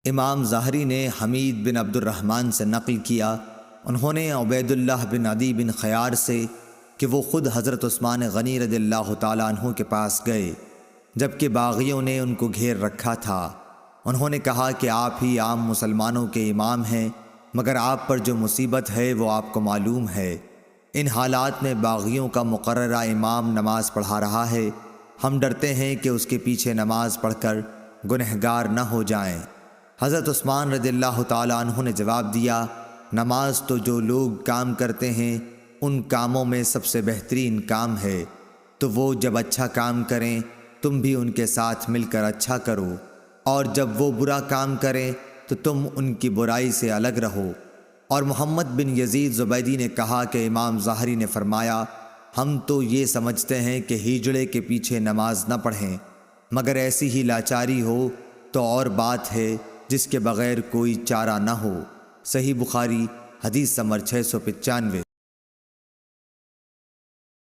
امام ظاہری نے حمید بن عبد الرحمن سے نقل کیا، انہوں نے عبید اللہ بن عدی بن خیار سے کہ وہ خود حضرت عثمان غنی رضی اللہ تعالیٰ عنہ کے پاس گئے جبکہ باغیوں نے ان کو گھیر رکھا تھا۔ انہوں نے کہا کہ آپ ہی عام مسلمانوں کے امام ہیں، مگر آپ پر جو مصیبت ہے وہ آپ کو معلوم ہے۔ ان حالات میں باغیوں کا مقررہ امام نماز پڑھا رہا ہے، ہم ڈرتے ہیں کہ اس کے پیچھے نماز پڑھ کر گنہگار نہ ہو جائیں۔ حضرت عثمان رضی اللہ تعالیٰ عنہ نے جواب دیا، نماز تو جو لوگ کام کرتے ہیں ان کاموں میں سب سے بہترین کام ہے، تو وہ جب اچھا کام کریں تم بھی ان کے ساتھ مل کر اچھا کرو، اور جب وہ برا کام کریں تو تم ان کی برائی سے الگ رہو۔ اور محمد بن یزید زبیدی نے کہا کہ امام ظاہری نے فرمایا، ہم تو یہ سمجھتے ہیں کہ ہجڑے کے پیچھے نماز نہ پڑھیں، مگر ایسی ہی لاچاری ہو تو اور بات ہے جس کے بغیر کوئی چارہ نہ ہو۔ صحیح بخاری حدیث نمبر 695۔